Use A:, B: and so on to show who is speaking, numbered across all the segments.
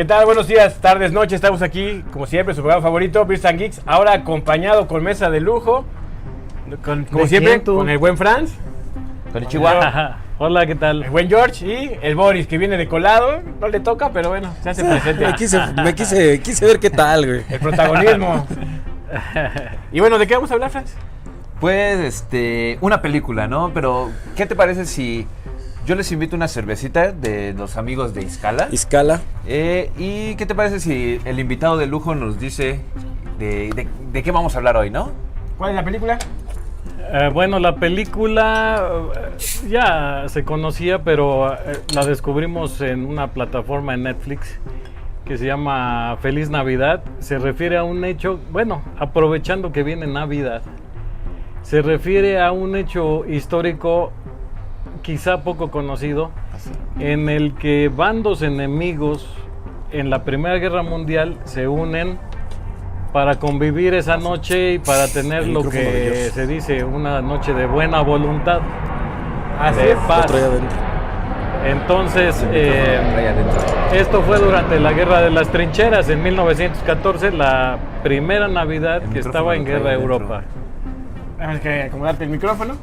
A: ¿Qué tal? Buenos días, tardes, noches. Estamos aquí, como siempre, su programa favorito, Beers and Geeks. Ahora acompañado con mesa de lujo, como siempre, con el buen Franz.
B: Con el Chihuahua.
C: Hola, ¿qué tal?
A: El buen George y el Boris, que viene de colado. No le toca, pero bueno, se hace presente.
D: me quise ver qué tal, güey.
A: El protagonismo. Y bueno, ¿de qué vamos a hablar, Franz?
B: Pues, una película, ¿no? Pero, ¿qué te parece si yo les invito una cervecita de los amigos de Izcala? ¿Y qué te parece si el invitado de lujo nos dice de qué vamos a hablar hoy, no?
A: ¿Cuál es la película?
C: Bueno, la película ya se conocía, pero la descubrimos en una plataforma en Netflix que se llama Feliz Navidad. Se refiere a un hecho, bueno, aprovechando que viene Navidad, se refiere a un hecho histórico quizá poco conocido, en el que bandos enemigos en la Primera Guerra Mundial se unen para convivir esa noche y para tener lo que se dice una noche de buena voluntad, de paz. Entonces, esto fue durante la Guerra de las Trincheras en 1914, la primera Navidad que estaba en guerra Europa.
A: Tienes que acomodarte el micrófono.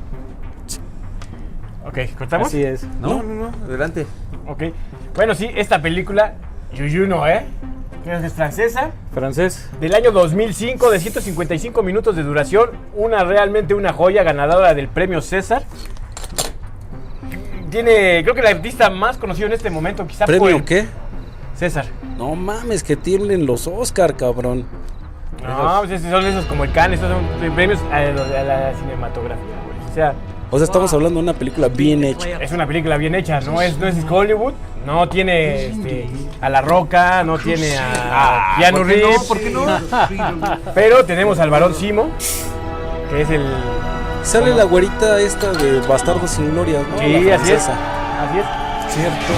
A: Ok, ¿cortamos?
C: Así es.
B: No, adelante.
A: Ok. Bueno, sí, esta película, Yuyuno, creo que es francesa.
C: Francés.
A: Del año 2005, de 155 minutos de duración. Realmente una joya, ganadora del premio César. Tiene, creo que el artista más conocido en este momento, quizá
D: ¿Premio qué?
A: César.
D: No mames, que tienen los Oscar, cabrón.
A: No, pues son esos como el Cannes, estos son premios a la cinematografía, güey. O sea,
D: estamos hablando de una película bien hecha.
A: Es una película bien hecha, no es Hollywood, no tiene a La Roca, no tiene a Keanu Reeves.
B: ¿Por qué no?
A: Pero tenemos al Barón Simo, que es el...
D: Sale la güerita esta de Bastardos sin Gloria, ¿no?
A: Sí, así es.
D: Cierto.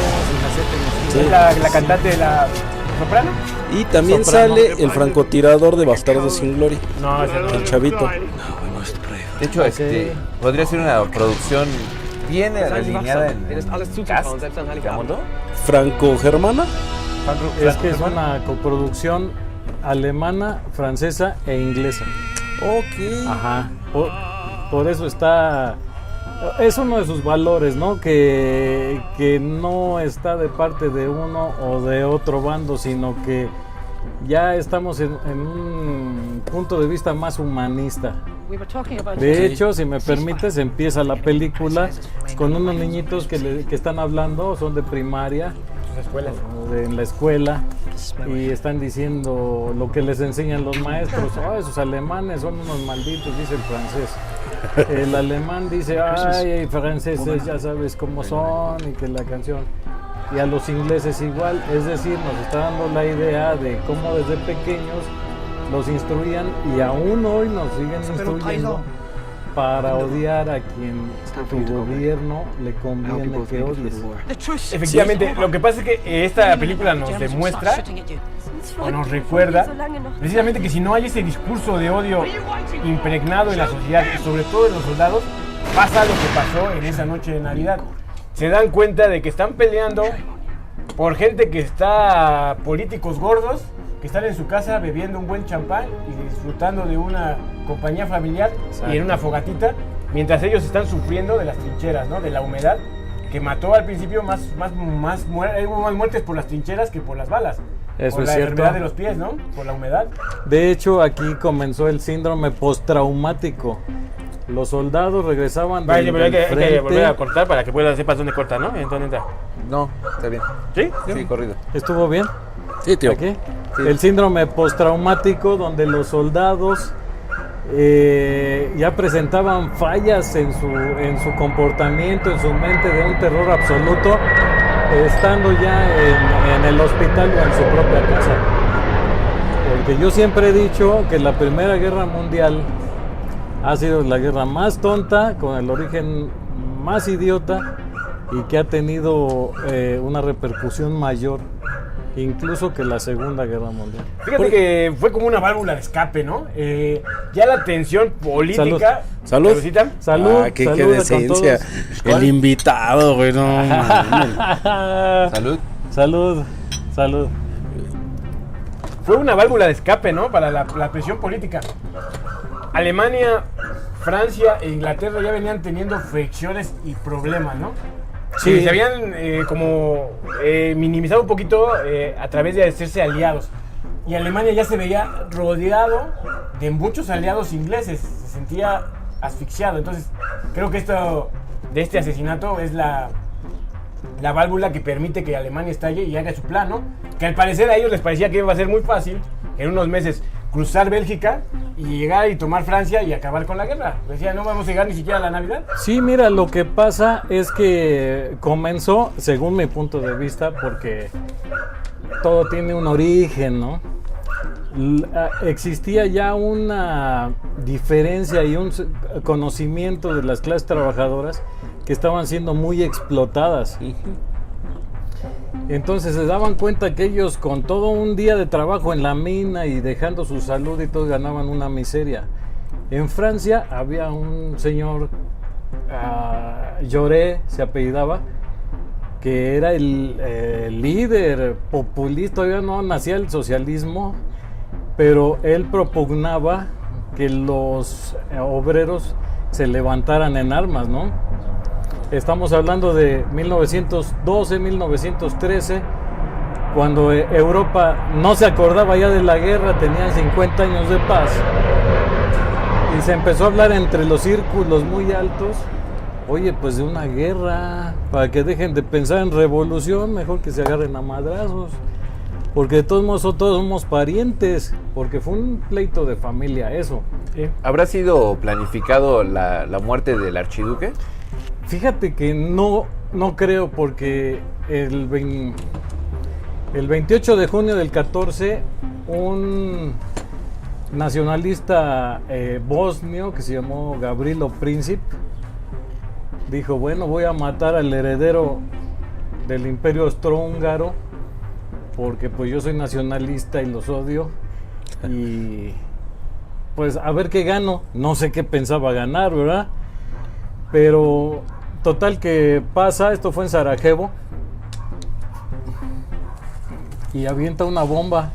A: Sí. Es la cantante de la soprano.
D: Y también sale el francotirador de Bastardos sin Gloria.
A: No, ese no.
D: El chavito.
B: De hecho, podría ser una producción bien alineada en cast, ¿no?
D: ¿Franco-germana?
C: Es que es una coproducción alemana, francesa e inglesa.
D: Ok.
C: Ajá. Por eso está... Es uno de sus valores, ¿no? Que no está de parte de uno o de otro bando, sino que ya estamos en un punto de vista más humanista. De hecho, si me permites, empieza la película con unos niñitos que están hablando, son de primaria, en la escuela, y están diciendo lo que les enseñan los maestros. Esos alemanes son unos malditos, dice el francés. El alemán dice, ay, franceses, ya sabes cómo son, y que la canción. Y a los ingleses igual, es decir, nos está dando la idea de cómo desde pequeños los instruían y aún hoy nos siguen instruyendo para odiar a quien tu gobierno le conviene que odies.
A: Efectivamente, lo que pasa es que esta película nos demuestra o nos recuerda precisamente que si no hay ese discurso de odio impregnado en la sociedad y sobre todo en los soldados, pasa lo que pasó en esa noche de Navidad. Se dan cuenta de que están peleando por gente que está, políticos gordos, que están en su casa bebiendo un buen champán y disfrutando de una compañía familiar. Exacto. Y en una fogatita, mientras ellos están sufriendo de las trincheras, ¿no? De la humedad, que mató al principio hubo más muertes por las trincheras que por las balas.
C: Eso
A: por
C: es
A: la
C: cierto.
A: Enfermedad de los pies, ¿no? Por la humedad.
C: De hecho, aquí comenzó el síndrome postraumático. Los soldados regresaban
A: del frente. Hay que volver a cortar para que sepas dónde corta, ¿no? ¿Dónde entra?
B: No, está bien.
A: ¿Sí?
B: Sí, corrido.
C: ¿Estuvo bien?
D: Sí, tío.
C: ¿Aquí?
B: Sí.
C: El síndrome postraumático, donde los soldados ya presentaban fallas en su comportamiento, en su mente, de un terror absoluto, estando ya en el hospital o en su propia casa. Porque yo siempre he dicho que la Primera Guerra Mundial ha sido la guerra más tonta, con el origen más idiota, y que ha tenido una repercusión mayor incluso que la Segunda Guerra Mundial.
A: Fíjate que fue como una válvula de escape, ¿no? Ya la tensión política...
D: Salud.
C: Salud.
D: Qué decencia. El invitado, güey, no.
B: Salud.
C: Salud. Salud.
A: Fue una válvula de escape, ¿no? Para la presión política. Alemania, Francia e Inglaterra ya venían teniendo fricciones y problemas, ¿no? Sí. Se habían minimizado un poquito a través de hacerse aliados. Y Alemania ya se veía rodeado de muchos aliados ingleses. Se sentía asfixiado. Entonces, creo que esto de este asesinato es la válvula que permite que Alemania estalle y haga su plan, ¿no? Que al parecer a ellos les parecía que iba a ser muy fácil en unos meses cruzar Bélgica y llegar y tomar Francia y acabar con la guerra. Decía, no vamos a llegar ni siquiera a la Navidad.
C: Sí, mira, lo que pasa es que comenzó, según mi punto de vista, porque todo tiene un origen, ¿no? Existía ya una diferencia y un conocimiento de las clases trabajadoras que estaban siendo muy explotadas. Entonces se daban cuenta que ellos con todo un día de trabajo en la mina y dejando su salud y todo ganaban una miseria. En Francia había un señor, Jaurès se apellidaba, que era el líder populista, todavía no nacía el socialismo, pero él propugnaba que los obreros se levantaran en armas, ¿no? Estamos hablando de 1912, 1913, cuando Europa no se acordaba ya de la guerra, tenían 50 años de paz. Y se empezó a hablar entre los círculos muy altos, oye, pues de una guerra, para que dejen de pensar en revolución, mejor que se agarren a madrazos. Porque de todos modos todos somos parientes, porque fue un pleito de familia eso.
B: ¿Habrá sido planificado la muerte del archiduque?
C: Fíjate que no creo, porque el 28 de junio del 14, un nacionalista bosnio que se llamó Gavrilo Princip dijo, bueno, voy a matar al heredero del imperio austrohúngaro porque pues yo soy nacionalista y los odio y pues a ver qué gano. No sé qué pensaba ganar, ¿verdad? Pero total que pasa, esto fue en Sarajevo, y avienta una bomba.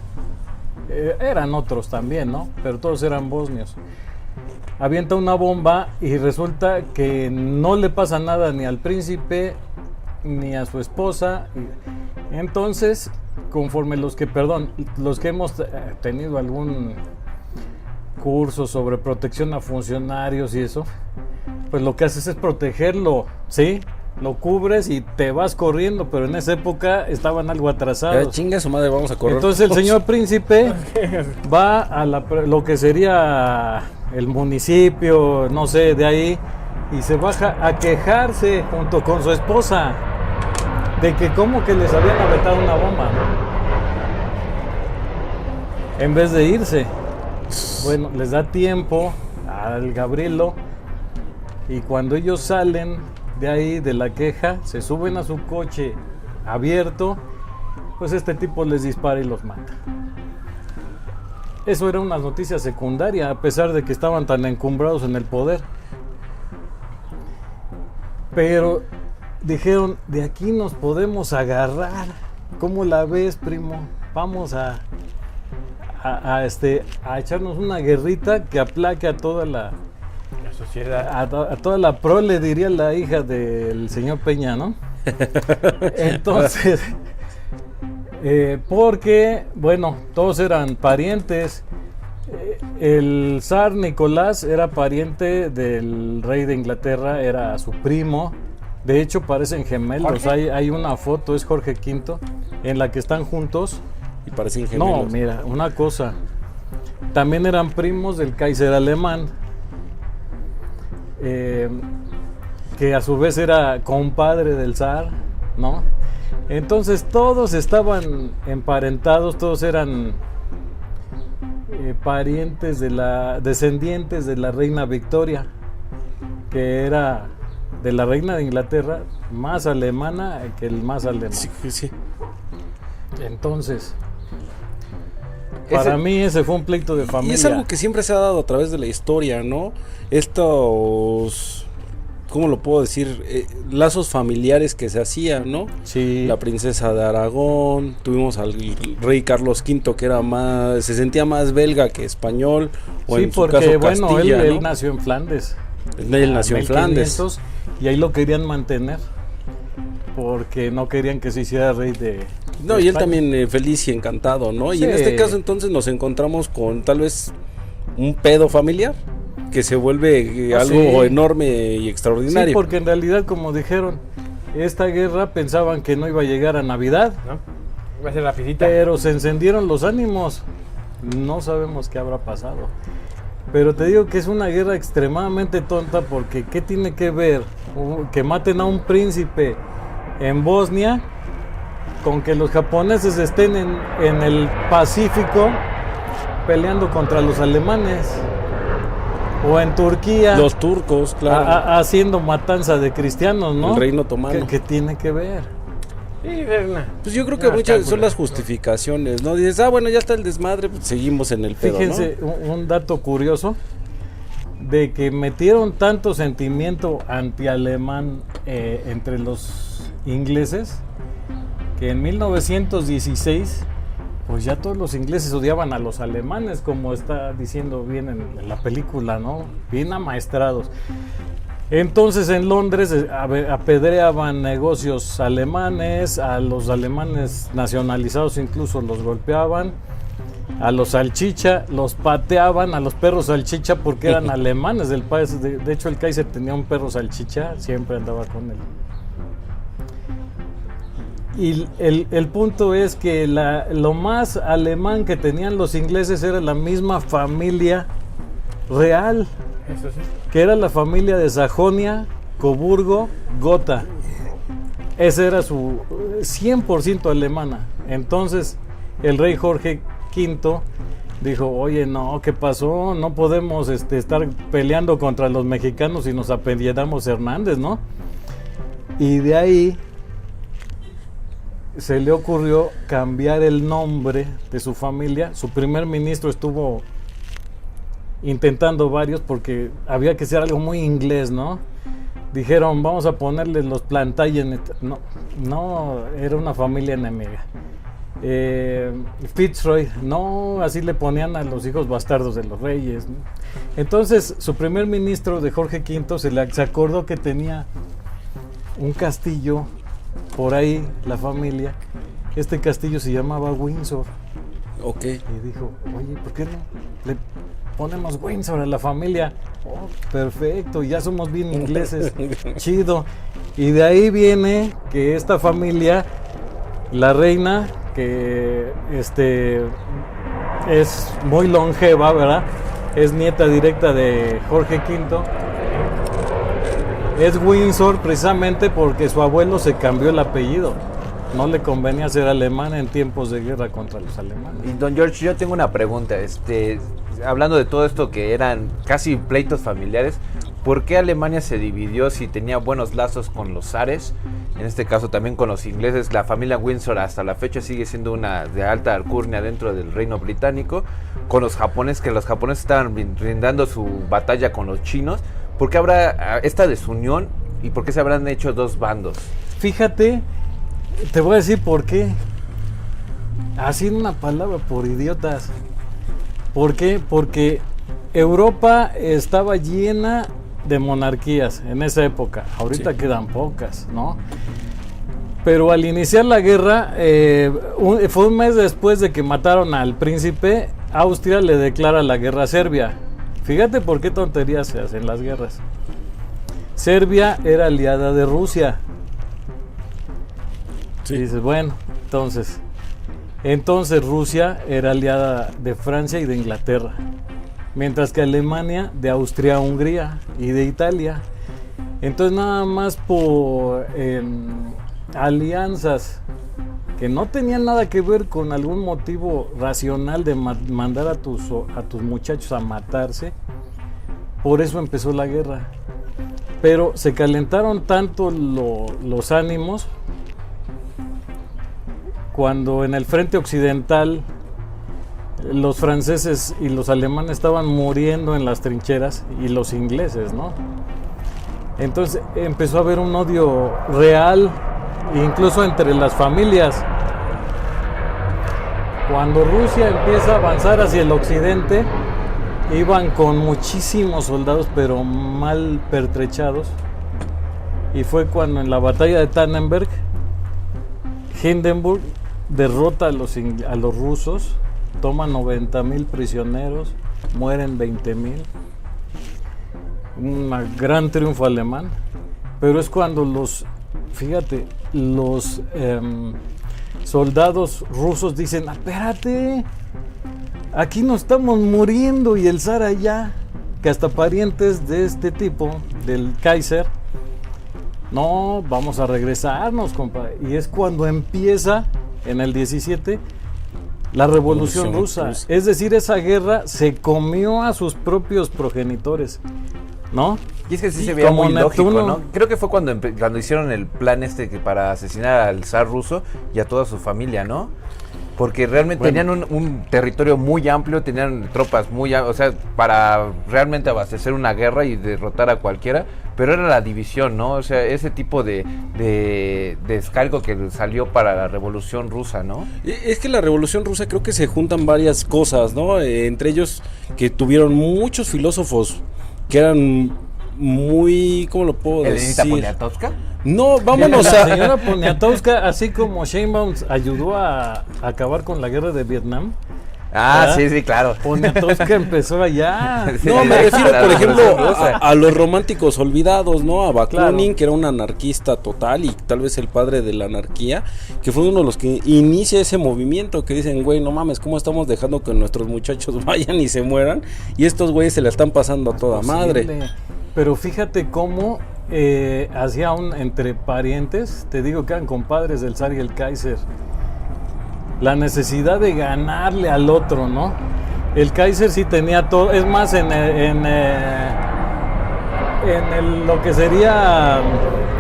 C: Eran otros también, ¿no? Pero todos eran bosnios. Avienta una bomba y resulta que no le pasa nada ni al príncipe ni a su esposa. Entonces, conforme los que hemos tenido algún curso sobre protección a funcionarios y eso, pues lo que haces es protegerlo, ¿sí? Lo cubres y te vas corriendo, pero en esa época estaban algo atrasados.
D: Chinga su madre, vamos a correr.
C: Entonces el señor príncipe va a lo que sería el municipio, no sé, de ahí, y se baja a quejarse junto con su esposa de que como que les habían aventado una bomba, en vez de irse. Bueno, les da tiempo al Gavrilo, y cuando ellos salen de ahí, de la queja, se suben a su coche abierto, pues este tipo les dispara y los mata. Eso era una noticia secundaria, a pesar de que estaban tan encumbrados en el poder. Pero dijeron, de aquí nos podemos agarrar. ¿Cómo la ves, primo? Vamos a echarnos una guerrita que aplaque a toda la sociedad, a toda la prole, diría la hija del señor Peña, ¿no? Entonces, porque, bueno, todos eran parientes. El zar Nicolás era pariente del rey de Inglaterra, era su primo. De hecho, parecen gemelos. Hay una foto, es Jorge V, en la que están juntos.
D: Y parecen gemelos.
C: No, mira, una cosa. También eran primos del Kaiser alemán, que a su vez era compadre del zar, ¿no? Entonces todos estaban emparentados, todos eran parientes descendientes de la reina Victoria, que era de la reina de Inglaterra, más alemana que el más alemán.
D: Sí.
C: Entonces, para mí ese fue un pleito de familia.
D: Y es algo que siempre se ha dado a través de la historia, ¿no? Estos ¿cómo lo puedo decir? Lazos familiares que se hacían, ¿no?
C: Sí.
D: La princesa de Aragón, tuvimos al rey Carlos V que era más, se sentía más belga que español, o
C: Sí,
D: en su
C: porque
D: caso
C: bueno,
D: Castilla,
C: él
D: ¿no?
C: nació en Flandes.
D: Él nació en Flandes.
C: 1500, y ahí lo querían mantener porque no querían que se hiciera rey de
D: No,
C: de
D: y él
C: España.
D: también feliz y encantado, ¿no? Y en
C: Sí.
D: este caso entonces nos encontramos con tal vez un pedo familiar que se vuelve algo
C: Sí.
D: enorme y extraordinario.
C: Sí, porque en realidad, como dijeron, esta guerra pensaban que no iba a llegar a Navidad,
A: ¿No? Va a ser rapidita.
C: pero se encendieron los ánimos. No sabemos qué habrá pasado. Pero te digo que es una guerra extremadamente tonta porque ¿qué tiene que ver que maten a un príncipe en Bosnia con que los japoneses estén en el Pacífico peleando contra los alemanes? O en Turquía
D: Los turcos, claro.
C: haciendo matanza de cristianos, ¿no?
D: El reino otomano.
C: ¿Qué tiene que ver?
A: Sí, Berna.
D: Pues yo creo que
A: No,
D: muchas
A: está
D: son las
A: cool.
D: justificaciones, ¿no? Dices, bueno, ya está el desmadre, pues seguimos en el pedo,
C: Fíjense, un dato curioso de que metieron tanto sentimiento anti-alemán entre los ingleses que en 1916 pues ya todos los ingleses odiaban a los alemanes, como está diciendo bien en la película, ¿no? Bien amaestrados. Entonces en Londres apedreaban negocios alemanes, a los alemanes nacionalizados incluso los golpeaban, a los salchicha los pateaban, a los perros salchicha porque eran alemanes del país. De hecho el Kaiser tenía un perro salchicha, siempre andaba con él. Y el punto es que lo más alemán que tenían los ingleses era la misma familia real,
A: Eso sí.
C: que era la familia de Sajonia, Coburgo, Gotha. Esa era su 100% alemana. Entonces el rey Jorge V dijo, oye, no, ¿qué pasó? No podemos estar peleando contra los mexicanos y nos apellidamos Hernández, ¿no? Y de ahí se le ocurrió cambiar el nombre de su familia. Su primer ministro estuvo intentando varios porque había que ser algo muy inglés, ¿no? Dijeron, vamos a ponerle los Plantagenet. No, era una familia enemiga. Fitzroy, no, así le ponían a los hijos bastardos de los reyes, ¿no? Entonces, su primer ministro de Jorge V se acordó que tenía un castillo por ahí, la familia. Este castillo se llamaba Windsor.
D: Ok.
C: Y dijo, oye, ¿por qué no le ponemos Windsor a la familia? Oh, perfecto, ya somos bien ingleses. Chido. Y de ahí viene que esta familia, la reina, que es muy longeva, ¿verdad? Es nieta directa de Jorge V. Es Windsor precisamente porque su abuelo se cambió el apellido. No le convenía ser alemán en tiempos de guerra contra los alemanes.
B: Y don George, yo tengo una pregunta. Hablando de todo esto que eran casi pleitos familiares, ¿por qué Alemania se dividió si tenía buenos lazos con los zares? En este caso también con los ingleses. La familia Windsor hasta la fecha sigue siendo una de alta alcurnia dentro del reino británico. Con los japoneses, que los japoneses estaban brindando su batalla con los chinos. ¿Por qué habrá esta desunión y por qué se habrán hecho dos bandos?
C: Fíjate, te voy a decir por qué. Así en una palabra, por idiotas. ¿Por qué? Porque Europa estaba llena de monarquías en esa época. Ahorita
D: Sí.
C: quedan pocas, ¿no? Pero al iniciar la guerra, fue un mes después de que mataron al príncipe, Austria le declara la guerra a Serbia. Fíjate por qué tonterías se hacen las guerras. Serbia era aliada de Rusia.
D: Sí.
C: Y dices, bueno, entonces Rusia era aliada de Francia y de Inglaterra. Mientras que Alemania de Austria-Hungría y de Italia. Entonces nada más por alianzas que no tenían nada que ver con algún motivo racional de mandar a tus muchachos a matarse, por eso empezó la guerra. Pero se calentaron tanto los ánimos cuando en el frente occidental los franceses y los alemanes estaban muriendo en las trincheras y los ingleses, ¿no? Entonces empezó a haber un odio real, incluso entre las familias. Cuando Rusia empieza a avanzar hacia el occidente, iban con muchísimos soldados, pero mal pertrechados. Y fue cuando en la batalla de Tannenberg, Hindenburg derrota a los rusos, toma 90,000 prisioneros, mueren 20,000. Un gran triunfo alemán, pero es cuando los soldados rusos dicen: espérate, aquí nos estamos muriendo, y el zar allá, que hasta parientes de este tipo, del Kaiser, no, vamos a regresarnos, compadre. Y es cuando empieza, en el 17, la Revolución Rusa. Es decir, esa guerra se comió a sus propios progenitores, ¿no?
B: Y es que sí se veía muy lógico, ¿no? Creo que fue cuando hicieron el plan para asesinar al zar ruso y a toda su familia, ¿no? Porque realmente tenían un territorio muy amplio, tenían tropas para realmente abastecer una guerra y derrotar a cualquiera, pero era la división, ¿no? O sea, ese tipo de descargo que salió para la Revolución Rusa, ¿no?
D: Es que la Revolución Rusa creo que se juntan varias cosas, ¿no? Entre ellos que tuvieron muchos filósofos que eran muy, ¿cómo lo puedo decir?
B: ¿Elenita Poniatowska?
D: No, vámonos
C: La señora Poniatowska, así como Sheinbaum ayudó a acabar con la guerra de Vietnam.
B: Ah, sí, claro.
C: Poniatowska empezó allá.
D: No, me refiero, por ejemplo, a los románticos olvidados, ¿no? A Bakunin, que era un anarquista total y tal vez el padre de la anarquía, que fue uno de los que inicia ese movimiento, que dicen: güey, no mames, ¿cómo estamos dejando que nuestros muchachos vayan y se mueran? Y estos güeyes se la están pasando a toda madre.
C: Pero fíjate cómo hacía entre parientes, te digo que eran compadres del zar y el Kaiser, la necesidad de ganarle al otro, ¿no? El Kaiser sí tenía todo, es más, lo que sería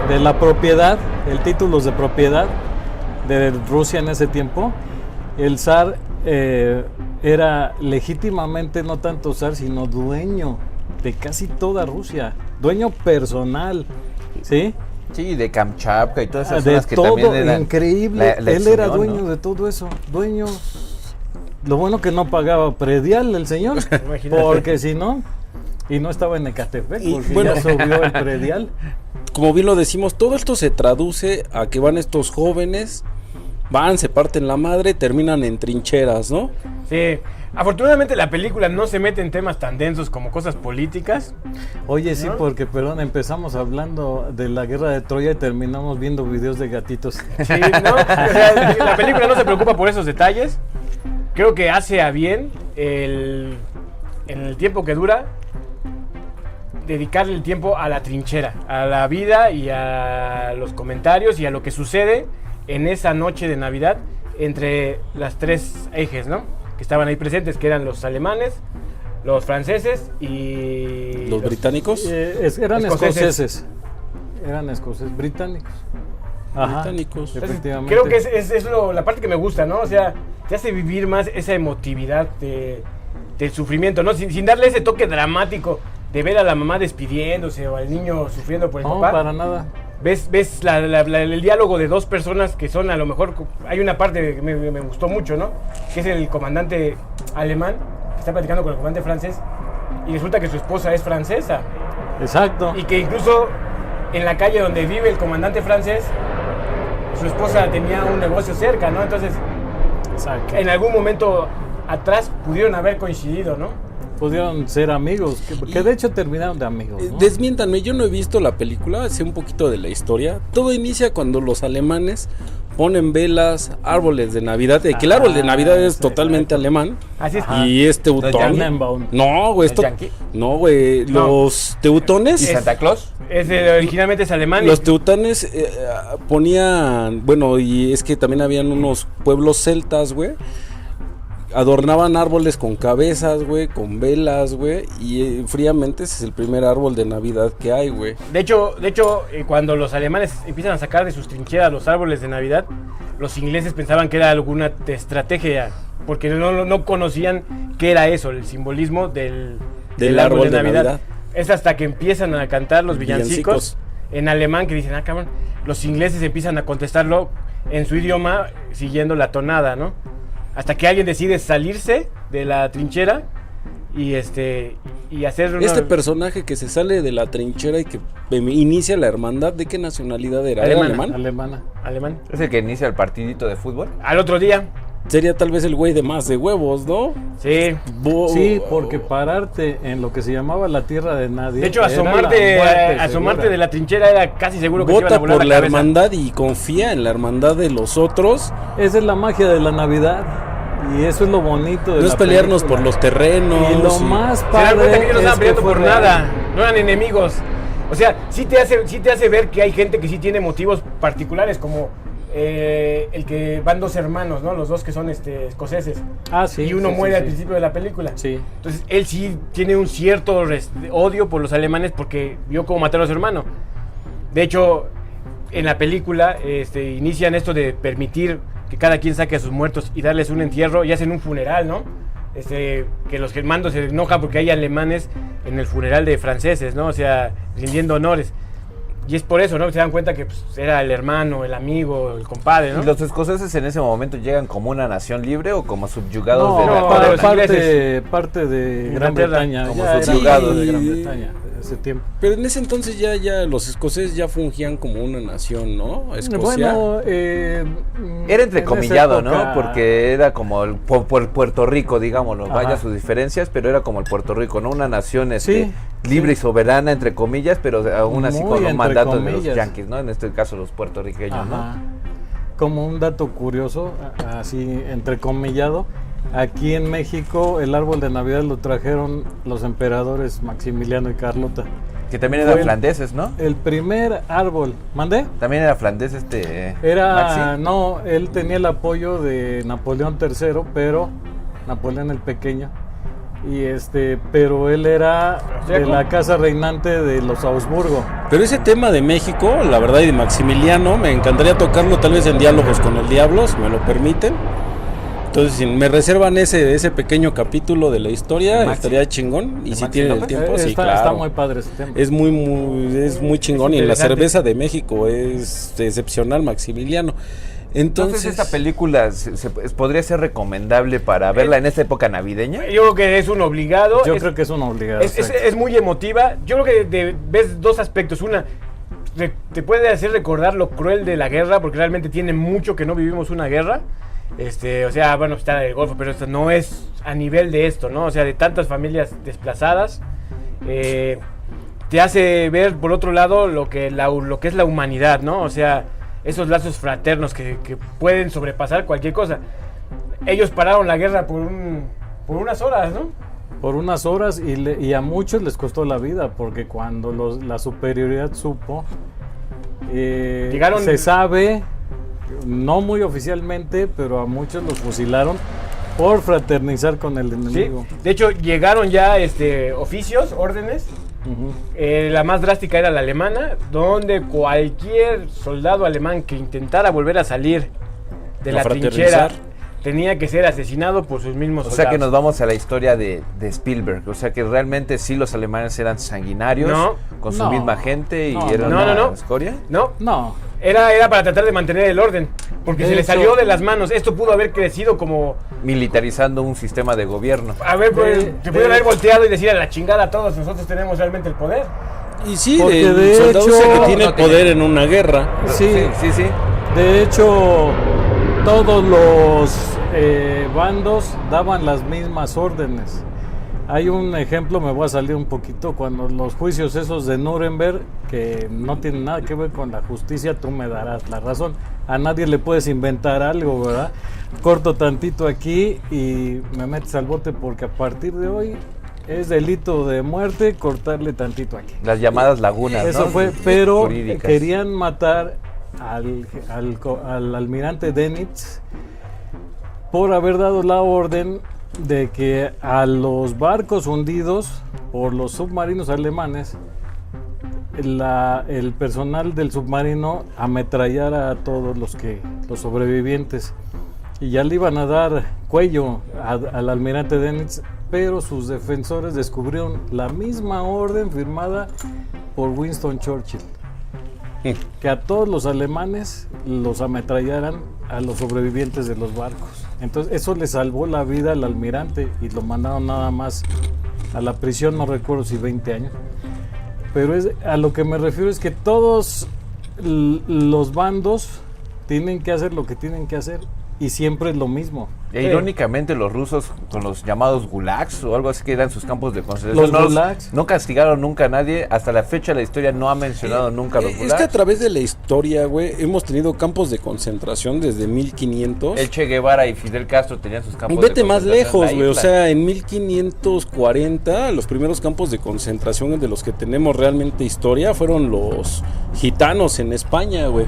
C: de la propiedad, el títulos de propiedad de Rusia en ese tiempo, el zar era legítimamente no tanto zar, sino dueño de casi toda Rusia, dueño personal, ¿sí?
B: Sí, de Kamchatka y todas esas
C: de
B: zonas que
C: todo,
B: también eran
C: increíble. Él era dueño, ¿no?, de todo eso, dueño. Lo bueno que no pagaba predial el señor, porque si no, y no estaba en Ecatepec, porque ya subió el predial.
D: Como bien lo decimos, todo esto se traduce a que van estos jóvenes, se parten la madre, terminan en trincheras, ¿no?
A: Sí. Afortunadamente la película no se mete en temas tan densos como cosas políticas.
C: Oye, sí, porque, perdón, empezamos hablando de la guerra de Troya y terminamos viendo videos de gatitos.
A: Sí, ¿no? O sea, la película no se preocupa por esos detalles. Creo que hace a bien en el tiempo que dura, dedicarle el tiempo a la trinchera, a la vida y a los comentarios y a lo que sucede en esa noche de Navidad entre las tres ejes, ¿no?, que estaban ahí presentes, que eran los alemanes, los franceses y...
D: ¿Los británicos?
C: Eran escoceses. Eran escoceses, británicos. Ajá,
D: británicos.
C: Efectivamente.
A: Creo que es la parte que me gusta, ¿no? O sea, te hace vivir más esa emotividad del sufrimiento, ¿no? Sin darle ese toque dramático de ver a la mamá despidiéndose o al niño sufriendo por el papá.
C: No, para nada.
A: Ves el diálogo de dos personas que son, a lo mejor, hay una parte que me gustó mucho, ¿no?, que es el comandante alemán que está platicando con el comandante francés y resulta que su esposa es francesa.
C: Exacto.
A: Y que incluso en la calle donde vive el comandante francés, su esposa tenía un negocio cerca, ¿no? Entonces, exacto, en algún momento atrás pudieron haber coincidido, ¿no?
C: Pudieron ser amigos, que de hecho terminaron de amigos, ¿no?
D: Desmiéntanme, yo no he visto la película, sé un poquito de la historia. Todo inicia cuando los alemanes ponen velas, árboles de Navidad, que el árbol de Navidad es totalmente alemán.
A: Así es.
D: Y es teutón. No, güey, los teutones.
A: ¿Y
B: Santa Claus?
A: Originalmente es alemán.
D: Los teutones ponían, bueno, y es que también habían unos pueblos celtas, güey. Adornaban árboles con cabezas, güey, con velas, güey, y fríamente ese es el primer árbol de Navidad que hay, güey.
A: De hecho, cuando los alemanes empiezan a sacar de sus trincheras los árboles de Navidad, los ingleses pensaban que era alguna estrategia, porque no conocían qué era eso, el simbolismo del árbol de Navidad. es hasta que empiezan a cantar los villancicos en alemán, que dicen, cabrón, los ingleses empiezan a contestarlo en su idioma siguiendo la tonada, ¿no? Hasta que alguien decide salirse de la trinchera y hacer
D: Este personaje que se sale de la trinchera y que inicia la hermandad, ¿de qué nacionalidad era?
A: Alemán.
B: Es el que inicia el partidito de fútbol.
A: Al otro día.
D: Sería tal vez el güey de más de huevos, ¿no?
A: Sí.
C: Sí, porque pararte en lo que se llamaba la tierra de nadie.
A: De hecho, asomarte de la trinchera era casi seguro que
D: vota
A: te iban a volar
D: por
A: la
D: la
A: cabeza.
D: hermandad y confía en la hermandad de los otros.
C: Esa es la magia de la Navidad. Y eso es lo bonito de
D: No
C: la
D: es pelearnos
C: película.
D: por los terrenos.
C: Y lo más
A: Se dan cuenta
C: padre
A: que ellos no
C: es
A: estaban peleando
C: fue
A: por
C: real.
A: nada, no eran enemigos. O sea, sí te hace ver que hay gente que sí tiene motivos particulares, como el que van dos hermanos, ¿no? Los dos que son escoceses.
C: Sí.
A: Y uno
C: sí,
A: muere
C: sí,
A: al
C: sí.
A: principio de la película.
C: Sí.
A: Entonces, él sí tiene un cierto odio por los alemanes porque vio cómo mataron a su hermano. De hecho, en la película inician esto de permitir que cada quien saque a sus muertos y darles un entierro y hacen un funeral, ¿no? Que los germanos se enojan porque hay alemanes en el funeral de franceses, ¿no? O sea, rindiendo honores. Y es por eso, ¿no? Se dan cuenta que era el hermano, el amigo, el compadre, ¿no?
B: ¿Y los escoceses en ese momento llegan como una nación libre o como subyugados
C: No,
B: de la
A: no,
B: corona?
A: los ingleses.
C: parte de Gran
A: Inglaterra,
C: Bretaña.
B: como
C: Ya
B: subyugados
C: eran
D: de
C: Gran
D: Gran
C: Bretaña ese tiempo.
D: Pero en ese entonces ya los escoceses ya fungían como una nación, ¿no? Escocia.
C: Bueno,
B: Era entrecomillado,
C: en esa época,
B: ¿no? Porque era como el Puerto Rico, digámoslo,
C: Ajá.
B: vaya sus diferencias, pero era como el Puerto Rico, ¿no? Una nación
C: Sí,
B: libre y soberana, entre comillas, pero aún así
C: Muy
B: con un
C: entre
B: mandato de los
C: comillas.
B: yanquis, ¿no? En este caso los puertorriqueños,
C: Ajá.
B: ¿no?
C: Como un dato curioso, así entrecomillado, aquí en México el árbol de Navidad lo trajeron los emperadores Maximiliano y Carlota.
B: Que también
C: Fue
B: eran
C: el-
B: flandeses, ¿no?
C: El primer árbol, ¿mandé?
B: También era flandés Maxi.
C: No, él tenía el apoyo de Napoleón III, pero Napoleón el Pequeño. Pero él era de la casa reinante de los Habsburgo.
D: Pero ese tema de México, la verdad, y de Maximiliano, me encantaría tocarlo tal vez en Diálogos con el Diablo, si me lo permiten. Entonces, si me reservan ese pequeño capítulo de la historia,
B: ¿De Maxi?
D: estaría chingón. Y
B: ¿De
D: si
B: Maxi
D: tienen el
B: López?
D: tiempo, sí, claro.
C: Está muy padre ese tema.
D: Es muy chingón. Y la
A: interesante.
D: cerveza de México es excepcional, Maximiliano.
B: Entonces esta película podría ser recomendable para verla en esta época navideña.
A: Yo creo que es un obligado.
C: Yo creo que es una obligación.
A: Es muy emotiva. Yo creo que ves dos aspectos. Una, te puede hacer recordar lo cruel de la guerra, porque realmente tiene mucho que no vivimos una guerra. O sea, bueno, está el Golfo, pero esto no es a nivel de esto, ¿no? O sea, de tantas familias desplazadas. Te hace ver, por otro lado, lo que es la humanidad, ¿no? O sea, esos lazos fraternos que pueden sobrepasar cualquier cosa. Ellos pararon la guerra por unas horas, ¿no?
C: Por unas horas y a muchos les costó la vida, porque cuando la superioridad supo, se sabe, no muy oficialmente, pero a muchos los fusilaron por fraternizar con el
A: Sí.
C: enemigo.
A: De hecho, llegaron ya oficios, órdenes.
C: Ujú.
A: La más drástica era la alemana, donde cualquier soldado alemán que intentara volver a salir de la trinchera tenía que ser asesinado por sus mismos
B: O
A: soldados.
B: sea que nos vamos a la historia de Spielberg. O sea que realmente sí los alemanes eran sanguinarios con su
C: No.
B: misma gente y
C: No,
B: eran
A: no,
B: una
A: no.
B: escoria.
A: No,
C: No,
A: era para tratar de mantener el orden, porque
C: De
A: se le
C: hecho-
A: salió de las manos. Esto pudo haber crecido como...
B: Militarizando un sistema de gobierno.
A: A ver, pues,
C: De-
A: te pudieron
C: de-
A: haber volteado y decir a la chingada a todos, nosotros tenemos realmente el poder.
D: Y sí,
C: Porque
D: el
C: de
D: soldado
C: hecho-
D: que tiene
B: No
D: poder
B: tiene-
D: en una guerra.
C: sí.
B: Sí.
C: De hecho, todos los bandos daban las mismas órdenes. Hay un ejemplo, me voy a salir un poquito, cuando los juicios esos de Nuremberg, que no tienen nada que ver con la justicia, tú me darás la razón. A nadie le puedes inventar algo, ¿verdad? Corto tantito aquí y me metes al bote porque a partir de hoy es delito de muerte cortarle tantito aquí.
B: Las llamadas lagunas,
C: Eso
B: ¿no?
C: fue, pero
B: Jurídicas.
C: querían matar al almirante Dönitz por haber dado la orden de que a los barcos hundidos por los submarinos alemanes, el personal del submarino ametrallara a todos los sobrevivientes. y ya le iban a dar cuello al almirante Dönitz, pero sus defensores descubrieron la misma orden firmada por Winston Churchill, que a todos los alemanes los ametrallaran a los sobrevivientes de los barcos. Entonces eso le salvó la vida al almirante y lo mandaron nada más a la prisión, no recuerdo si 20 años. Pero a lo que me refiero es que todos los bandos tienen que hacer lo que tienen que hacer y siempre es lo mismo.
B: E irónicamente los rusos con los llamados gulags o algo así que eran sus campos de concentración,
C: los gulags
B: no castigaron nunca a nadie. Hasta la fecha la historia no ha mencionado nunca los gulags.
D: Es que a través de la historia, güey, hemos tenido campos de concentración desde 1500.
B: El Che Guevara y Fidel Castro tenían sus campos
D: Vete
B: de
D: más
B: concentración.
D: lejos, güey, o sea, en 1540 los primeros campos de concentración de los que tenemos realmente historia fueron los gitanos en España, güey,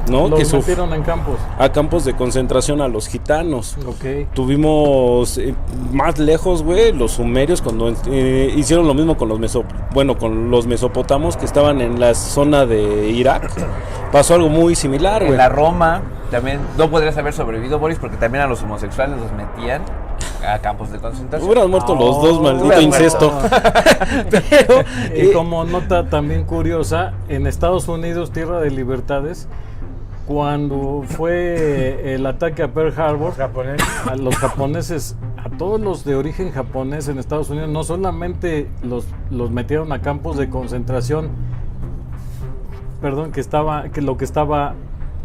D: ¿no?
C: Los
D: que
C: metieron en campos.
D: A campos de concentración a los gitanos.
C: Okay.
D: Tuvimos más lejos, güey, los sumerios cuando hicieron lo mismo con con los mesopotamos que estaban en la zona de Irak. Pasó algo muy similar, güey.
B: En la Roma también no podrías haber sobrevivido, Boris, porque también a los homosexuales los metían a campos de concentración.
D: Hubieran muerto los dos, maldito incesto.
C: Pero, y como nota también curiosa, en Estados Unidos, tierra de libertades, cuando fue el ataque a Pearl Harbor, a los japoneses, a todos los de origen japonés en Estados Unidos, no solamente los metieron a campos de concentración,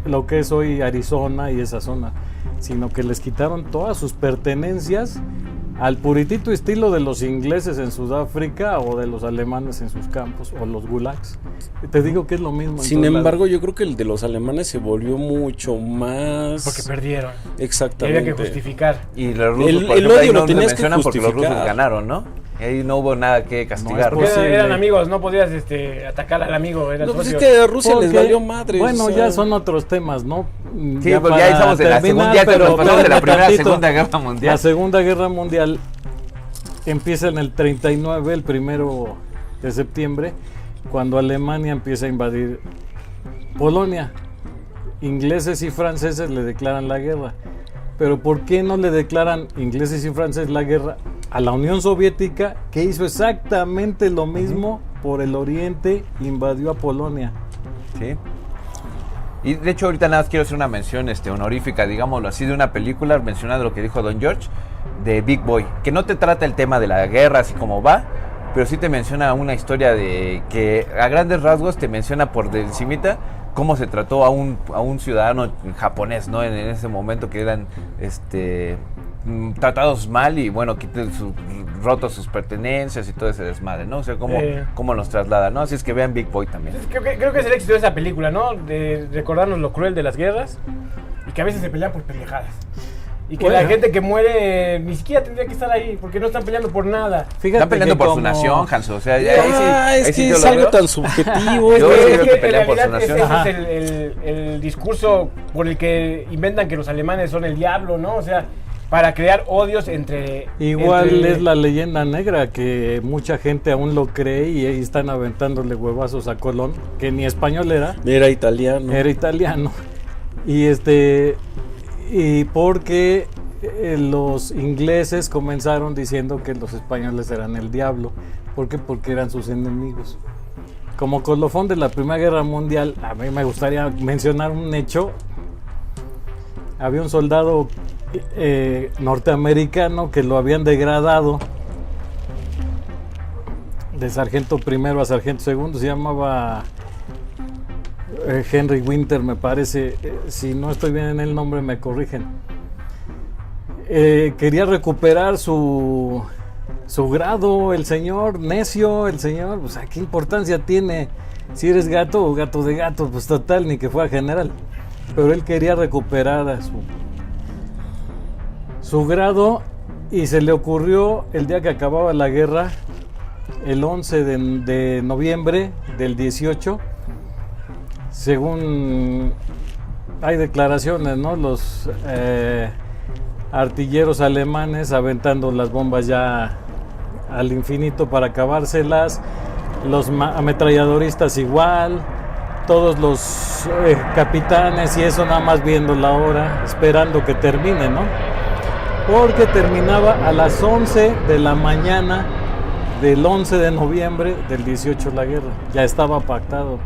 C: lo que es hoy Arizona y esa zona, sino que les quitaron todas sus pertenencias al puritito estilo de los ingleses en Sudáfrica o de los alemanes en sus campos o los gulags. Te digo que es lo mismo.
D: Sin embargo, yo creo que el de los alemanes se volvió mucho más...
A: Porque perdieron.
D: Exactamente.
A: Había que justificar.
B: Y los rusos,
D: el
B: por ejemplo,
D: odio
B: ahí
D: lo
B: no
D: tenías que
B: mencionan porque los
D: justificar.
B: rusos ganaron, ¿no? Y ahí no hubo nada que castigar.
C: No es posible.
A: Eran amigos, no podías atacar al amigo. Era
D: No, pues es
A: socio.
D: que a Rusia les
C: Porque,
D: valió madre.
C: bueno,
D: o sea,
C: ya son otros temas, ¿no?
B: Sí, pues ya estamos en la segunda, ya
C: pero
B: nos pasamos de la primera a
C: tantito.
B: Segunda Guerra Mundial.
C: La Segunda Guerra Mundial empieza en el 39, el 1 de septiembre, cuando Alemania empieza a invadir Polonia. Ingleses y franceses le declaran la guerra. Pero ¿por qué no le declaran ingleses y franceses la guerra a la Unión Soviética, que hizo exactamente lo mismo por el oriente, invadió a Polonia?
B: Sí. Y de hecho ahorita nada más quiero hacer una mención honorífica, digámoslo así, de una película mencionando lo que dijo Don George, de Big Boy, que no te trata el tema de la guerra así como va, pero sí te menciona una historia de que a grandes rasgos te menciona por encimita cómo se trató a un ciudadano japonés, ¿no? En ese momento que eran tratados mal y bueno, rotos sus pertenencias y todo ese desmadre, ¿no? O sea, cómo nos traslada, ¿no? Así es que vean Big Boy también.
A: Creo que es el éxito de esa película, ¿no? De recordarnos lo cruel de las guerras y que a veces se pelean por pendejadas. Y que la gente que muere ni siquiera tendría que estar ahí, porque no están peleando por nada.
C: Fíjate,
B: están peleando por su nación, Hanso. O sea,
D: es que es algo tan subjetivo.
B: Yo creo que
A: en
B: pelean por su
A: realidad
B: nación.
A: ese es el discurso por el que inventan que los alemanes son el diablo, ¿no? O sea, para crear odios entre...
C: Igual es la leyenda negra, que mucha gente aún lo cree y ahí están aventándole huevazos a Colón, que ni español era.
D: Era italiano.
C: Era italiano. Y porque los ingleses comenzaron diciendo que los españoles eran el diablo. ¿Por qué? Porque eran sus enemigos. Como colofón de la Primera Guerra Mundial, a mí me gustaría mencionar un hecho. Había un soldado norteamericano que lo habían degradado de sargento primero a sargento segundo. Se llamaba Henry Winter, me parece. Si no estoy bien en el nombre, me corrigen. Quería recuperar su grado, el señor, necio, el señor. Pues, ¿qué importancia tiene si eres gato o gato de gato? Pues total, ni que fuera general. Pero él quería recuperar su grado y se le ocurrió el día que acababa la guerra, el 11 de noviembre del 18. Según hay declaraciones, ¿no? Los artilleros alemanes aventando las bombas ya al infinito para acabárselas, los ametralladoristas igual, todos los capitanes y eso nada más viendo la hora, esperando que termine, ¿no? Porque terminaba a las 11 de la mañana del 11 de noviembre del 18 la guerra. Ya estaba pactado.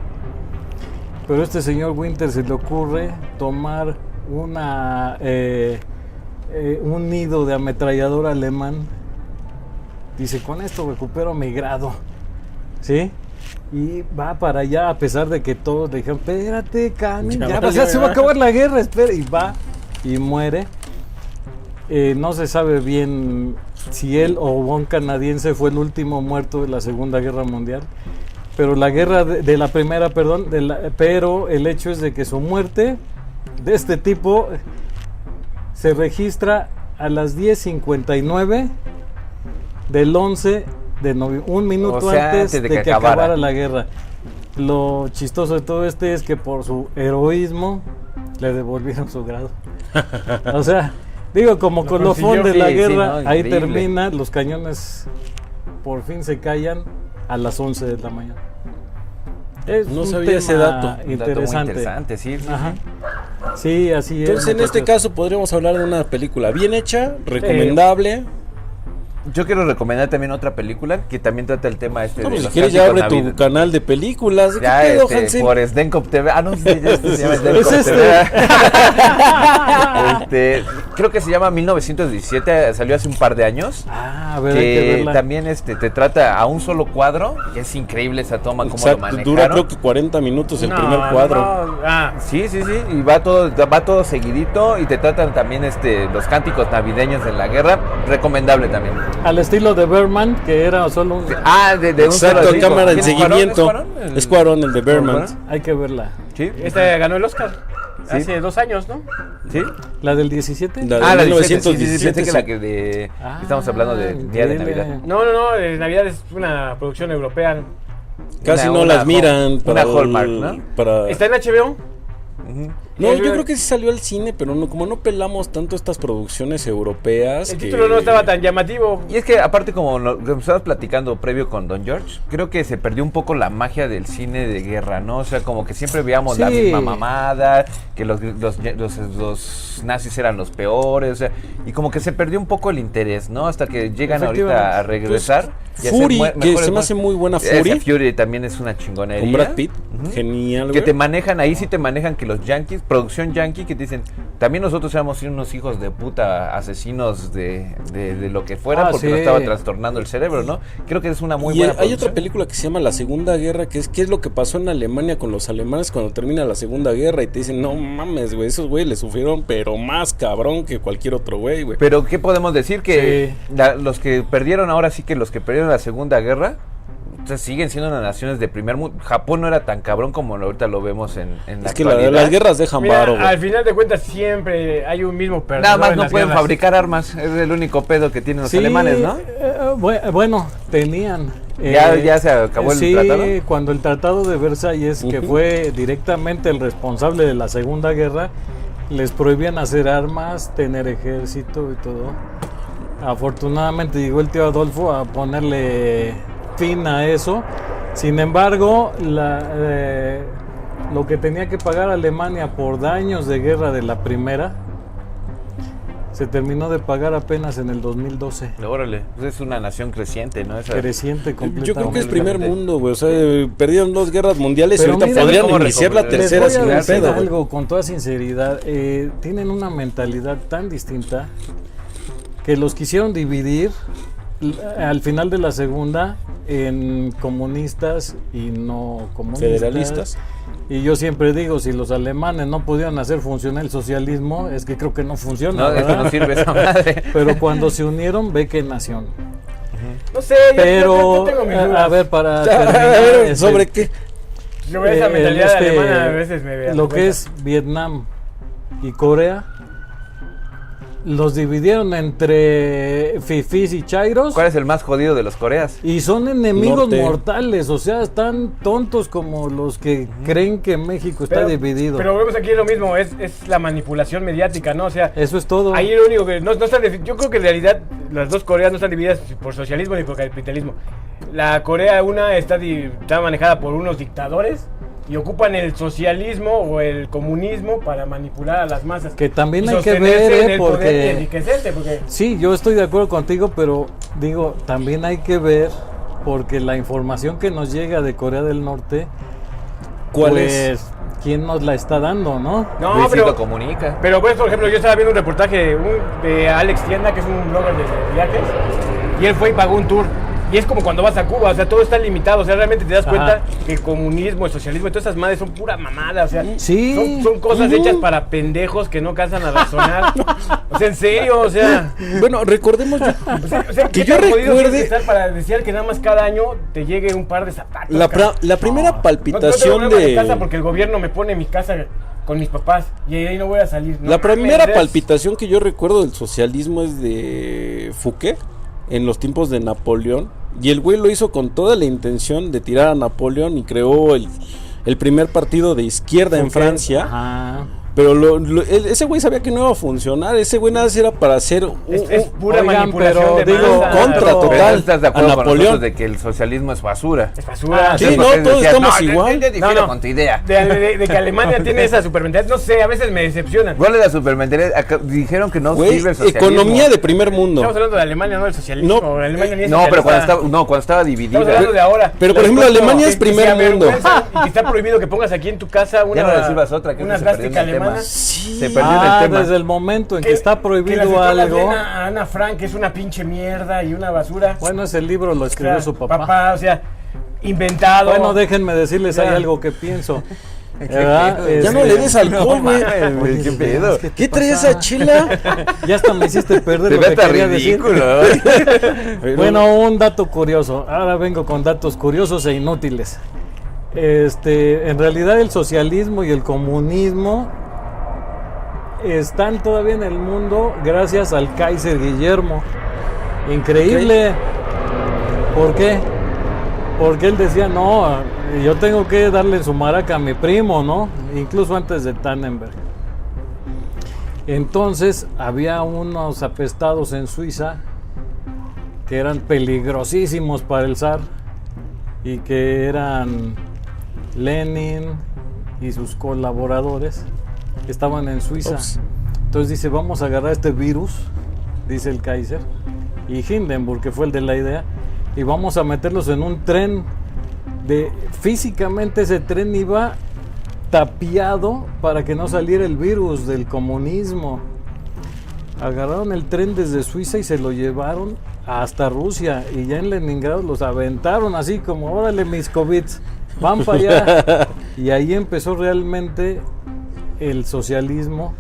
C: Pero a este señor Winter se le ocurre tomar un nido de ametrallador alemán. Dice, con esto recupero mi grado, ¿sí? Y va para allá, a pesar de que todos le dijeron, espérate, Canin, ya se va a acabar la guerra, espera. Y va y muere. No se sabe bien si él o un canadiense fue el último muerto de la Segunda Guerra Mundial. Pero la guerra de la primera, perdón, pero el hecho es de que su muerte de este tipo se registra a las 10:59 del 11 de noviembre, un minuto antes de que acabara la guerra. Lo chistoso de todo es que por su heroísmo le devolvieron su grado. O sea, digo, como colofón de la guerra, ahí termina, los cañones por fin se callan a las 11 de la mañana.
D: No sabía ese dato.
C: Interesante.
B: Sí.
C: Ajá. Sí, así es.
D: Entonces, en este caso, podríamos hablar de una película bien hecha, recomendable.
B: Yo quiero recomendar también otra película que también trata el tema
D: No,
B: de
D: pues si
B: los
D: quieres ya abre
B: clásicos
D: tu canal de películas.
B: Ya,
D: ¿Qué pedo, Hansen?
B: por Sdenkop TV. No, sí, ya se llama Sdenkop
C: Es
B: TV. Creo que se llama 1917, salió hace un par de años.
C: A ver, hay que verla.
B: También te trata a un solo cuadro, que es increíble esa toma, cómo
D: Exacto,
B: lo manejaron.
D: dura creo que 40 minutos el primer cuadro.
B: Sí, y va todo seguidito y te tratan también los cánticos navideños de la guerra, recomendable también.
C: Al estilo de Berman, que era solo un...
B: De un solo
D: Exacto,
B: tipo.
D: cámara en
B: ¿Es
D: seguimiento.
B: Cuarón?
D: Es Cuarón, el de Berman.
C: Hay que verla.
B: Sí.
A: Esta ganó el Oscar hace 2 años, ¿no?
B: ¿Sí?
C: ¿La del 17?
D: La
B: La
D: de
B: 1917,
D: 1917.
B: que la que estamos hablando de Día de
C: increíble.
B: Navidad.
A: No, Navidad es una producción europea.
D: Casi no
B: Una
D: las miran.
B: una Hallmark, ¿no?
A: ¿Está en HBO?
D: No, yo creo que sí salió al cine, pero como no pelamos tanto estas producciones europeas.
A: El título no estaba tan llamativo.
B: Y es que aparte como lo que estábamos platicando previo con Don George, creo que se perdió un poco la magia del cine de guerra, ¿no? O sea, como que siempre veíamos la misma mamada, que los nazis eran los peores, o sea, y como que se perdió un poco el interés, ¿no? Hasta que llegan ahorita a regresar.
D: Fury, que se me hace muy buena Fury.
B: Fury también es una chingonería.
D: Con Brad Pitt, genial,
B: Que
D: güey.
B: te manejan, ahí sí te manejan que los yankees, producción yankee, que te dicen, también nosotros éramos unos hijos de puta, asesinos de lo que fuera, porque nos estaba trastornando el cerebro, ¿no? Creo que es una muy buena
D: hay otra película que se llama La Segunda Guerra, que es qué es lo que pasó en Alemania con los alemanes cuando termina la Segunda Guerra, y te dicen, no mames, güey, esos güey le sufrieron, pero más cabrón que cualquier otro güey, güey.
B: Pero ¿qué podemos decir? Que los que perdieron, ahora sí que los que perdieron la Segunda Guerra, o sea, siguen siendo unas naciones de primer mundo. Japón no era tan cabrón como ahorita lo vemos en la
D: es que
B: actualidad.
D: las guerras dejan varo, güey.
A: Al final de cuentas siempre hay un mismo perdedor.
B: Nada más
A: en
B: no
A: las
B: pueden
A: guerras.
B: fabricar armas, es el único pedo que tienen los alemanes, ¿no?
C: Bueno, tenían.
B: Ya se acabó el tratado.
C: Sí, cuando el Tratado de Versalles, que fue directamente el responsable de la Segunda Guerra, les prohibían hacer armas, tener ejército y todo. Afortunadamente llegó el tío Adolfo a ponerle fin a eso. Sin embargo, lo que tenía que pagar Alemania por daños de guerra de la primera se terminó de pagar apenas en el 2012.
B: Órale, pues es una nación creciente, ¿no?
C: Creciente completamente.
D: Yo creo que es primer mundo, güey. O sea, perdieron 2 guerras mundiales
C: Pero
D: y ahorita
C: mira,
D: podrían
B: ¿cómo
D: iniciar la
B: les
D: tercera
C: Les
D: sin
C: voy a decir
D: pedo, güey.
C: algo con toda sinceridad. Tienen una mentalidad tan distinta que los quisieron dividir al final de la segunda en comunistas y no comunistas.
D: Federalistas.
C: Y yo siempre digo, si los alemanes no pudieron hacer funcionar el socialismo, es que creo que no funciona.
B: No, es que
C: ¿verdad?
B: no sirve esa madre.
C: Pero cuando se unieron, ve que nación.
A: No sé,
C: Pero,
A: yo tengo mis dudas.
C: a ver, para
D: A
C: terminar,
D: ver, ¿sobre qué?
A: Yo veo esa mentalidad alemana a veces me veo.
C: lo que es Vietnam y Corea, los dividieron entre fifís y chairos.
B: ¿Cuál es el más jodido de los Coreas?
C: Y son enemigos
D: Norte.
C: mortales, o sea, están tontos como los que creen que México está dividido.
A: Pero vemos aquí lo mismo, es la manipulación mediática, ¿no? O sea,
C: Eso es todo.
A: ahí lo único que no están, yo creo que en realidad las dos Coreas no están divididas por socialismo ni por capitalismo. La Corea una está manejada por unos dictadores y ocupan el socialismo o el comunismo para manipular a las masas.
C: Que también
A: y
C: hay que
A: sostenerse
C: ver,
A: en el poder y
C: porque...
A: enriquecerse, porque...
C: Sí, yo estoy de acuerdo contigo, pero digo, también hay que ver, porque la información que nos llega de Corea del Norte,
D: ¿Cuál
C: pues,
D: es?
C: ¿quién nos la está dando, no?
A: No,
B: Luisito Comunica.
A: Pero pues, por ejemplo, yo estaba viendo un reportaje de Alex Tienda, que es un blogger de viajes, y él fue y pagó un tour. Y es como cuando vas a Cuba, o sea, todo está limitado, o sea, realmente te das cuenta que el comunismo, el socialismo y todas esas madres son pura mamada, o sea,
C: Sí.
A: son cosas hechas para pendejos que no cansan a razonar. O sea, en serio, o sea...
D: Bueno, recordemos
A: O sea,
D: que
A: ¿qué
D: yo
A: tan jodido tienes que
D: recuerde
A: estar para desear que nada más cada año te llegue un par de zapatos?
D: la primera
A: No
D: palpitación
A: tengo problema de casa
D: de...
A: porque el gobierno me pone en mi casa con mis papás y ahí no voy a salir. No
D: La primera
A: mames,
D: palpitación que yo recuerdo del socialismo es de Fouquet en los tiempos de Napoleón. Y el güey lo hizo con toda la intención de tirar a Napoleón y creó el primer partido de izquierda en Francia.
C: Ajá.
D: Pero ese güey sabía que no iba a funcionar. Ese güey nada más era para hacer
A: Es pura
C: Oigan,
A: manipulación
C: pero
A: de
C: digo,
A: masa.
D: contra
C: pero-
D: total
B: Pero estás de acuerdo
D: a
B: con
D: Napoleón.
B: nosotros de que el socialismo es basura.
A: Es basura.
D: Sí,
B: Entonces,
D: no,
B: ustedes
D: todos
B: decían,
D: estamos
B: yo
D: igual.
B: difiero con tu idea.
A: De que Alemania tiene esa supermentalidad, no sé, a veces me decepcionan.
B: ¿Cuál es la supermentalidad? Dijeron que no
D: Güey,
B: sirve el socialismo.
D: economía de primer mundo.
A: Estamos hablando de Alemania, no del socialismo.
D: No,
A: Alemania ni es
B: No, pero
A: socialista.
B: cuando estaba dividida.
A: Estamos hablando de ahora.
D: Pero, por ejemplo, Alemania es
A: Que se
D: primer mundo.
A: avergüenzan Y que está prohibido que pongas aquí en tu casa una,
B: Ya no le sirvas otra, creo
A: una
B: que se perdió
A: plástica
B: en el tema.
A: alemana.
D: Sí.
B: Se perdió en el tema.
C: Desde el momento en que está
A: que las
C: prohibido
A: escuelas
C: algo.
A: leen a Ana Frank, que es una pinche mierda y una basura.
C: Bueno, ese libro lo
A: O
C: escribió
A: sea,
C: su papá.
A: o sea, inventado.
C: Bueno, déjenme decirles ahí
A: Ya.
C: algo que pienso.
B: ¿Qué
C: ¿Verdad?
B: pedo?
D: Ya no le des alcohol, güey.
B: Mames, ¿Qué pedo?
D: ¿Qué trae esa chela?
C: Ya hasta me hiciste perder
B: Te
C: lo
B: ve
C: que
B: hasta
C: quería decir.
B: ridículo.
C: Bueno, un dato curioso. Ahora vengo con datos curiosos e inútiles. En realidad el socialismo y el comunismo están todavía en el mundo gracias al Kaiser Guillermo. Increíble. ¿Por qué? Porque él decía, no, yo tengo que darle su maraca a mi primo, ¿no? Incluso antes de Tannenberg. Entonces había unos apestados en Suiza que eran peligrosísimos para el zar y que eran Lenin y sus colaboradores que estaban en Suiza.
D: Ups.
C: Entonces dice, vamos a agarrar este virus, dice el Kaiser, y Hindenburg, que fue el de la idea, y vamos a meterlos en un tren. Físicamente ese tren iba tapiado para que no saliera el virus del comunismo. Agarraron el tren desde Suiza y se lo llevaron hasta Rusia, y ya en Leningrado los aventaron así como, órale mis COVIDs, van para allá. Y ahí empezó realmente el socialismo,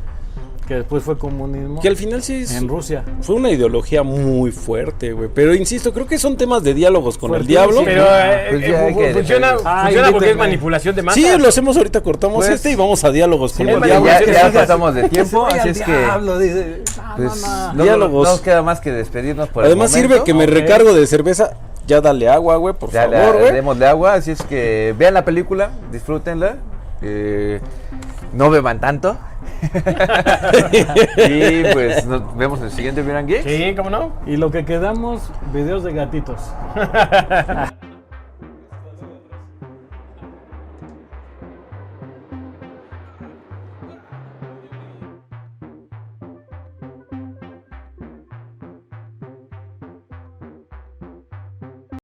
C: que después fue comunismo,
D: Que al final sí
C: en Rusia.
D: fue una ideología muy fuerte, güey. Pero insisto, creo que son temas de diálogos con el
C: Fuertísimo.
D: diablo.
A: Pero
B: Pues ya hay que
A: funciona
C: Ay,
A: porque es
C: invítenme.
A: manipulación de masas.
D: Sí, lo hacemos ahorita, cortamos
B: Pues,
D: y vamos a diálogos con
B: Sí,
D: el
B: porque
D: diablo.
B: ya pasamos de tiempo, así es que
C: Dice,
B: pues,
C: no.
B: no
D: Diálogos.
B: nos queda más que despedirnos por
D: Además
B: el momento.
D: sirve que me
C: Ok.
D: recargo de cerveza. Ya dale agua, güey, por
B: Ya
D: favor, güey.
B: démosle agua, así es que vean la película, disfrútenla, no beban tanto. Y pues nos vemos en el siguiente Beer and Geeks.
A: Sí, ¿cómo no?
C: Y lo que quedamos, videos de gatitos.